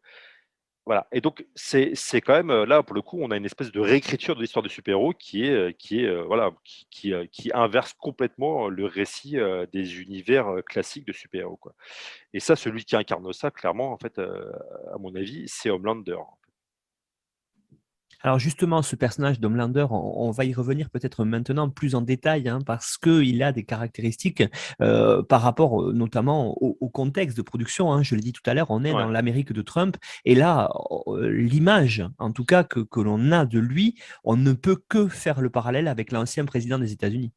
Voilà. Et donc c'est quand même là pour le coup, on a une espèce de réécriture de l'histoire du super-héros voilà, qui inverse complètement le récit des univers classiques de super-héros, quoi. Et ça, celui qui incarne ça, clairement, en fait, à mon avis, c'est Homelander. Alors justement, ce personnage d'Homelander, on va y revenir peut-être maintenant plus en détail, hein, parce qu'il a des caractéristiques par rapport notamment au contexte de production, hein. Je l'ai dit tout à l'heure, on est Ouais. dans l'Amérique de Trump, et là, l'image, en tout cas, que l'on a de lui, on ne peut que faire le parallèle avec l'ancien président des États-Unis.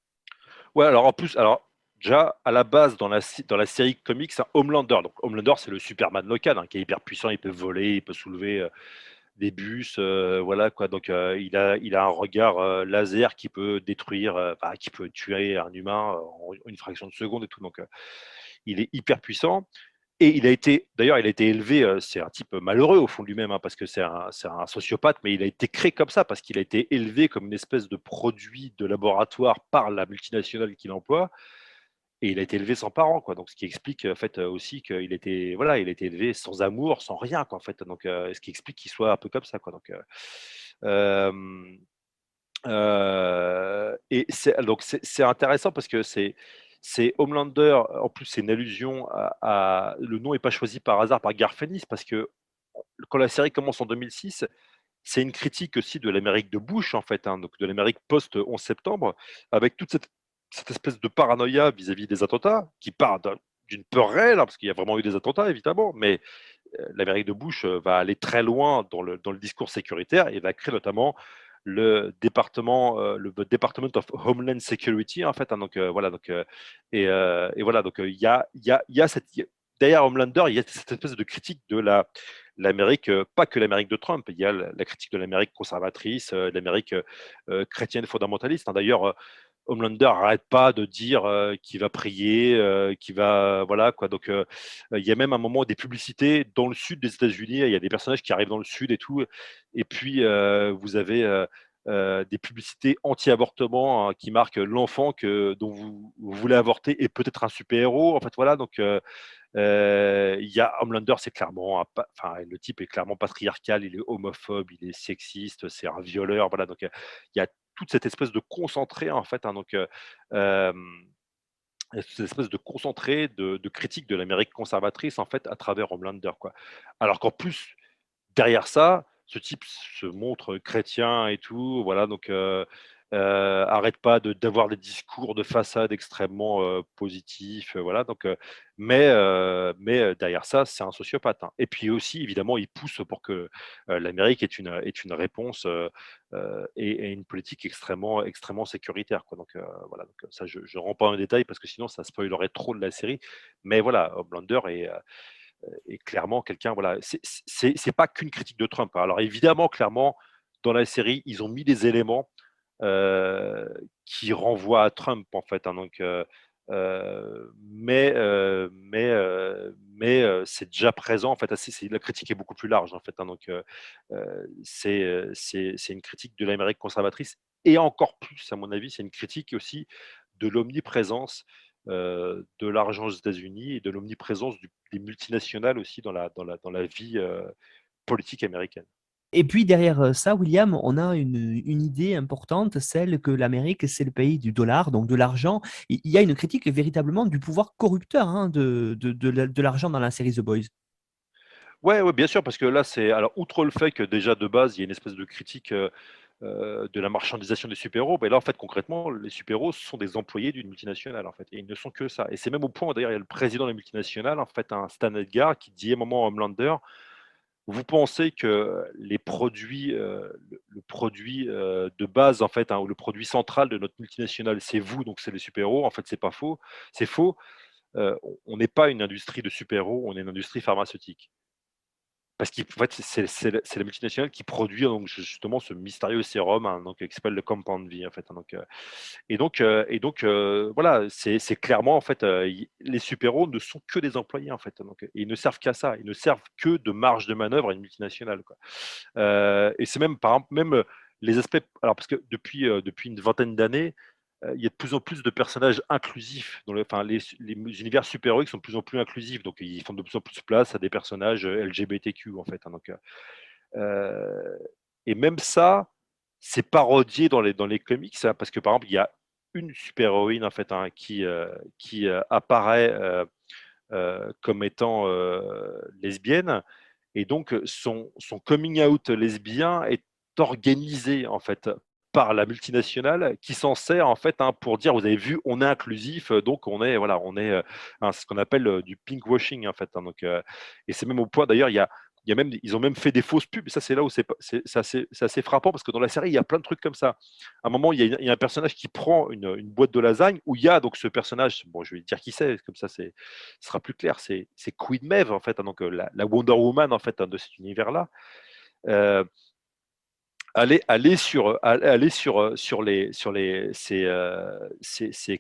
Ouais, alors en plus, alors déjà à la base dans la série comics, c'est un Homelander. Donc Homelander, c'est le Superman local, hein, qui est hyper puissant, il peut voler, il peut soulever des bus, voilà quoi. Donc il a un regard laser qui peut détruire, enfin, qui peut tuer un humain en une fraction de seconde et tout. Donc il est hyper puissant. Et d'ailleurs, il a été élevé, c'est un type malheureux au fond de lui-même, hein, parce que c'est un sociopathe, mais il a été créé comme ça, parce qu'il a été élevé comme une espèce de produit de laboratoire par la multinationale qu'il emploie. et il a été élevé sans parents, quoi. Donc, ce qui explique en fait aussi qu'il était, voilà, il a été élevé sans amour, sans rien, quoi, en fait. Donc, ce qui explique qu'il soit un peu comme ça, quoi. Donc, euh, et c'est intéressant parce que c'est Homelander. En plus, c'est une allusion le nom est pas choisi par hasard par Garth Ennis parce que quand la série commence en 2006, c'est une critique aussi de l'Amérique de Bush, en fait, hein, donc de l'Amérique post-11 septembre, avec toute cette espèce de paranoïa vis-à-vis des attentats, qui part d'une peur réelle, hein, parce qu'il y a vraiment eu des attentats, évidemment, mais l'Amérique de Bush va aller très loin dans le discours sécuritaire et va créer notamment le Department of Homeland Security, en fait, hein, donc voilà, donc et voilà, donc il y a derrière Homelander, il y a cette espèce de critique de l'Amérique, pas que l'Amérique de Trump, il y a la critique de l'Amérique conservatrice, de l'Amérique chrétienne fondamentaliste, hein. D'ailleurs, Homelander arrête pas de dire qu'il va prier, qu'il va, voilà, quoi. Donc, il y a même un moment des publicités dans le sud des États-Unis. Il y a des personnages qui arrivent dans le sud et tout. Et puis, vous avez des publicités anti-avortement, hein, qui marquent l'enfant dont vous voulez avorter et peut-être un super-héros. En fait, voilà. Donc, il y a Homelander, c'est clairement, enfin, le type est clairement patriarcal, il est homophobe, il est sexiste, c'est un violeur. Voilà. Donc, il y a toute cette espèce de concentré, en fait, hein, donc cette espèce de concentré de critique de l'Amérique conservatrice, en fait, à travers Homelander, quoi. Alors qu'en plus, derrière ça, ce type se montre chrétien et tout, voilà, donc arrête pas d'avoir des discours de façade extrêmement positifs, voilà, donc mais derrière ça, c'est un sociopathe, hein. Et puis aussi, évidemment, il pousse pour que l'Amérique est une réponse et une politique extrêmement sécuritaire, quoi. Donc voilà, donc ça, je ne rentre pas en détail parce que sinon, ça spoilerait trop de la série. Mais voilà, Homelander est clairement quelqu'un, voilà, c'est pas qu'une critique de Trump, hein. Alors évidemment, clairement, dans la série, ils ont mis des éléments qui renvoient à Trump, en fait, hein, donc, mais c'est déjà présent, en fait. La critique est beaucoup plus large, en fait, hein, donc c'est une critique de l'Amérique conservatrice et encore plus, à mon avis, c'est une critique aussi de l'omniprésence de l'argent aux États-Unis et de l'omniprésence des multinationales aussi dans la vie politique américaine. Et puis derrière ça, William, on a une idée importante, celle que l'Amérique, c'est le pays du dollar, donc de l'argent. Il y a une critique véritablement du pouvoir corrupteur, hein, de l'argent dans la série The Boys. Ouais, ouais, bien sûr, parce que là, alors, outre le fait que déjà de base, il y a une espèce de critique de la marchandisation des super-héros, ben là, en fait, concrètement, les super-héros sont des employés d'une multinationale, en fait, et ils ne sont que ça. Et c'est même au point, d'ailleurs, il y a le président de la multinationale, en fait, un Stan Edgar, qui dit à un moment à Homelander, vous pensez que les produits, le produit de base, en fait, hein, ou le produit central de notre multinationale, c'est vous, donc c'est les super-héros. En fait, c'est pas faux, c'est faux. On n'est pas une industrie de super-héros, on est une industrie pharmaceutique. Parce qu'en fait, c'est la multinationale qui produit donc justement ce mystérieux sérum, hein, donc, qui s'appelle le Compound V, en fait, hein, donc, voilà, c'est clairement, en fait, les super-héros ne sont que des employés, en fait, donc, ils ne servent qu'à ça, ils ne servent que de marge de manœuvre à une multinationale, quoi. Et c'est même, par exemple, même les aspects, alors parce que depuis une vingtaine d'années, il y a de plus en plus de personnages inclusifs enfin, les univers super-héroïques sont de plus en plus inclusifs, donc ils font de plus en plus place à des personnages LGBTQ, en fait, hein, donc, euh, et même ça, c'est parodié dans les comics, hein, parce que par exemple, il y a une super-héroïne, en fait, hein, qui apparaît comme étant lesbienne, et donc son coming out lesbien est organisé, en fait, par la multinationale qui s'en sert, en fait, hein, pour dire, vous avez vu, on est inclusif, donc on est, voilà, on est, hein, c'est ce qu'on appelle du pink washing, en fait, hein, donc, et c'est même au point, d'ailleurs, ils ont même fait des fausses pubs. Et ça, c'est là où c'est assez frappant parce que dans la série, il y a plein de trucs comme ça. À un moment, il y a un personnage qui prend une boîte de lasagne où il y a donc ce personnage. Bon, je vais dire qui c'est, comme ça, ce sera plus clair. C'est Queen Maeve, en fait, hein, donc la Wonder Woman, en fait, hein, de cet univers-là. Euh, aller sur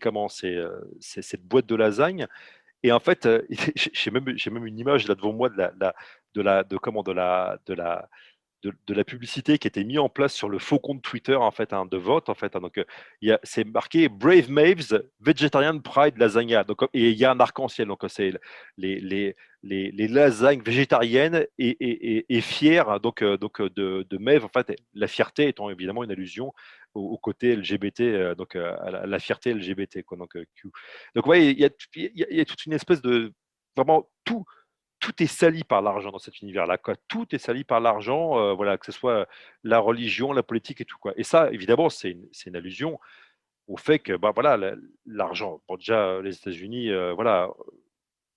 comment c'est cette boîte de lasagne, et en fait, j'ai même une image là devant moi de comment, de la de la publicité qui était mise en place sur le faux compte Twitter en fait, de vote en fait. Donc c'est marqué Brave Maves Vegetarian Pride Lasagna. Donc, et il y a un arc-en-ciel. Donc c'est les, les, les lasagnes végétariennes et fières de Maeve. En fait, la fierté étant évidemment une allusion au côté LGBT, donc à la fierté LGBT. Quoi, donc Q. Donc ouais, il y a toute une espèce de vraiment tout est sali par l'argent dans cet univers-là. Quoi. Tout est sali par l'argent, voilà, que ce soit la religion, la politique et tout. Quoi. Et ça, évidemment, c'est une allusion au fait que bah, voilà, l'argent, bon, déjà, les États-Unis voilà,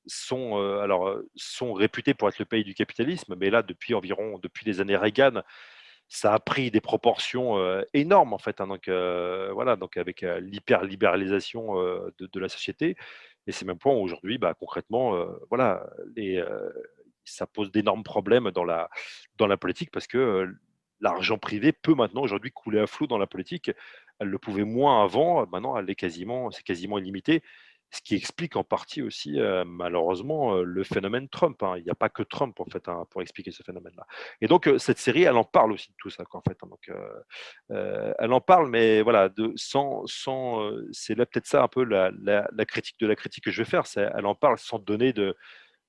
sont réputés pour être le pays du capitalisme, mais là, depuis les années Reagan, ça a pris des proportions énormes en fait. Donc voilà, donc avec l'hyper-libéralisation de la société. Et c'est même point où aujourd'hui, bah, concrètement, voilà, ça pose d'énormes problèmes dans la politique parce que l'argent privé peut maintenant aujourd'hui couler à flot dans la politique. Elle le pouvait moins avant, maintenant c'est quasiment illimité. Ce qui explique en partie aussi, malheureusement, le phénomène Trump. Hein. Il n'y a pas que Trump en fait pour expliquer ce phénomène-là. Et donc cette série, elle en parle aussi de tout ça, quoi, en fait. Hein. Donc, elle en parle, mais voilà, c'est là peut-être ça un peu la critique de la critique que je vais faire. Elle en parle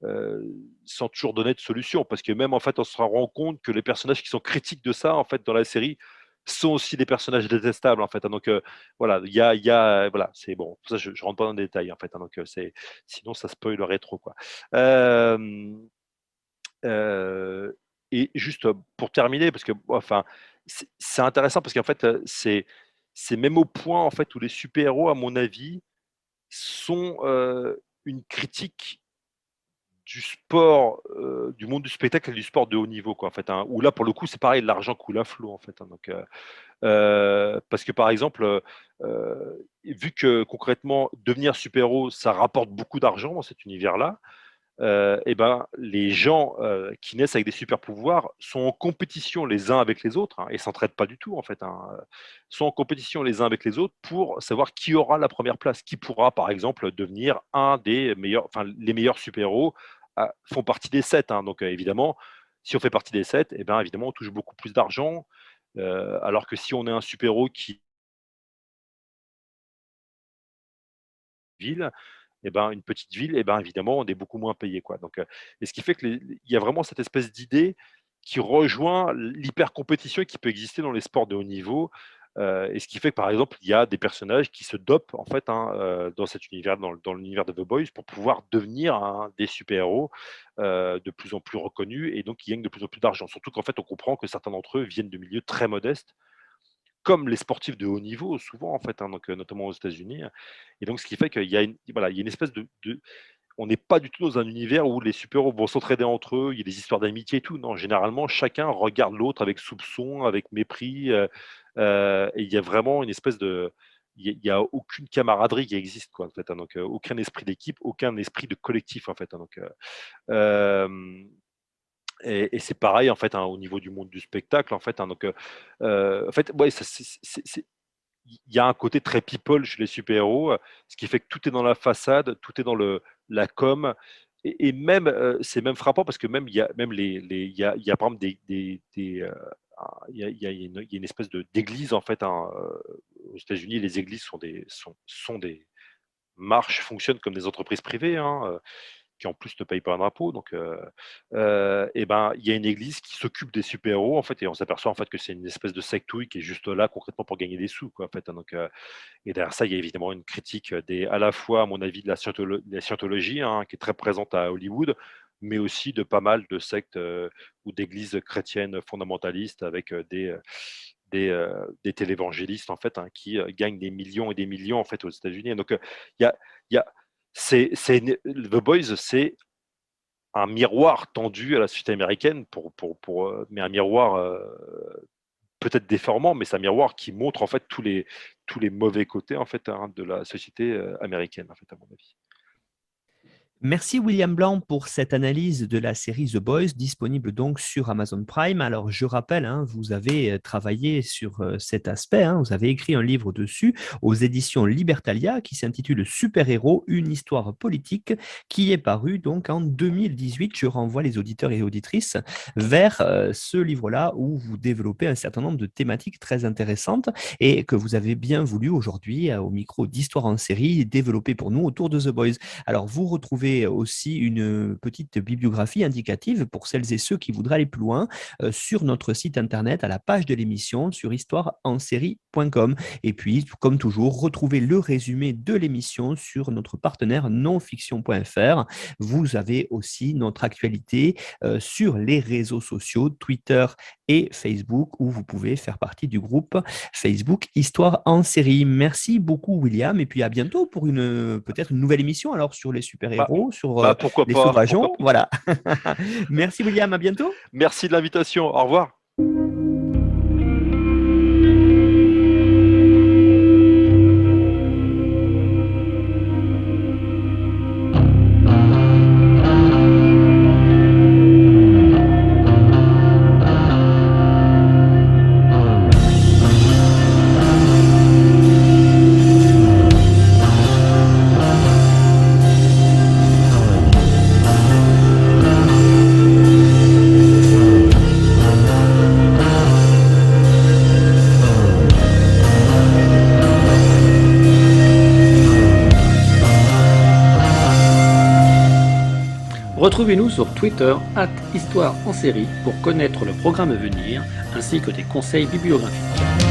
euh, sans toujours donner de solution, parce que même en fait, on se rend compte que les personnages qui sont critiques de ça, en fait, dans la série, sont aussi des personnages détestables, en fait. Hein. Donc voilà, voilà, c'est bon. Pour ça, je rentre pas dans les détails, en fait. Hein. Donc sinon, ça spoilerait trop, quoi. Euh, euh, et juste pour terminer, parce que enfin, c'est intéressant parce qu'en fait, c'est même au point en fait où les super-héros, à mon avis, sont une critique du sport, du monde du spectacle et du sport de haut niveau, quoi, en fait. Hein, où là, pour le coup, c'est pareil, l'argent coule à flot, en fait. Hein, donc, parce que par exemple, vu que concrètement, devenir super-héros, ça rapporte beaucoup d'argent dans cet univers-là. Et ben, les gens qui naissent avec des super pouvoirs sont en compétition les uns avec les autres hein, et s'entraident pas du tout en fait. Hein, sont en compétition les uns avec les autres pour savoir qui aura la première place, qui pourra par exemple devenir un des meilleurs, enfin les meilleurs super-héros font partie des 7. Hein, donc évidemment, si on fait partie des 7, et ben évidemment on touche beaucoup plus d'argent, alors que si on est un super-héros qui ville, et ben, une petite ville, et ben, évidemment, on est beaucoup moins payé. Quoi. Donc, et ce qui fait qu'il y a vraiment cette espèce d'idée qui rejoint l'hyper-compétition qui peut exister dans les sports de haut niveau. Et ce qui fait que, par exemple, il y a des personnages qui se dopent en fait, hein, dans cet univers, dans l'univers de The Boys, pour pouvoir devenir des super-héros de plus en plus reconnus et donc qui gagnent de plus en plus d'argent. Surtout qu'en fait, on comprend que certains d'entre eux viennent de milieux très modestes comme les sportifs de haut niveau, souvent, en fait, hein, donc, notamment aux États-Unis. Et donc, ce qui fait qu'il y a voilà, il y a une espèce on n'est pas du tout dans un univers où les super-héros vont s'entraider entre eux, il y a des histoires d'amitié et tout. Non, généralement, chacun regarde l'autre avec soupçon, avec mépris. Et il y a vraiment une espèce de. Il n'y a aucune camaraderie qui existe, quoi, en fait. Hein, donc, aucun esprit d'équipe, aucun esprit de collectif, en fait. Hein, donc, et c'est pareil en fait hein, au niveau du monde du spectacle en fait. Hein, donc, en fait, ouais, il y a un côté très people chez les super-héros, ce qui fait que tout est dans la façade, tout est dans la com. Et même, c'est même frappant parce que même il y a même il y a par exemple il y a une espèce d'église en fait. Hein, aux États-Unis, les églises sont des marches, fonctionnent comme des entreprises privées. Hein, qui en plus ne payent pas un impôt. Donc, et ben, il y a une église qui s'occupe des super-héros, en fait, et on s'aperçoit en fait que c'est une espèce de sectouille qui est juste là concrètement pour gagner des sous, quoi, en fait. Hein. Donc, et derrière ça, il y a évidemment une critique à la fois, à mon avis, de la scientologie, hein, qui est très présente à Hollywood, mais aussi de pas mal de sectes ou d'églises chrétiennes fondamentalistes avec des télévangélistes en fait hein, qui gagnent des millions et des millions en fait aux États-Unis. Donc il y a The Boys, c'est un miroir tendu à la société américaine mais un miroir peut-être déformant, mais c'est un miroir qui montre en fait tous les mauvais côtés en fait hein, de la société américaine en fait à mon avis. Merci William Blanc pour cette analyse de la série The Boys, disponible donc sur Amazon Prime. Alors je rappelle, vous avez travaillé sur cet aspect, vous avez écrit un livre dessus aux éditions Libertalia qui s'intitule Super-héros, une histoire politique, qui est paru donc en 2018. Je renvoie les auditeurs et auditrices vers ce livre-là où vous développez un certain nombre de thématiques très intéressantes et que vous avez bien voulu aujourd'hui au micro d'Histoire en série développer pour nous autour de The Boys. Alors, vous retrouvez aussi une petite bibliographie indicative pour celles et ceux qui voudraient aller plus loin sur notre site internet à la page de l'émission sur histoireensérie.com. Et puis, comme toujours, retrouvez le résumé de l'émission sur notre partenaire nonfiction.fr. Vous avez aussi notre actualité sur les réseaux sociaux, Twitter et Facebook, où vous pouvez faire partie du groupe Facebook Histoire en série. Merci beaucoup, William, et puis à bientôt pour peut-être une nouvelle émission alors sur les super-héros, sur Pourquoi les pas, sauvageons. pourquoi pas. Voilà. Merci, William, à bientôt. Merci de l'invitation. Au revoir. Retrouvez-nous sur Twitter @Histoire en série pour connaître le programme à venir ainsi que des conseils bibliographiques.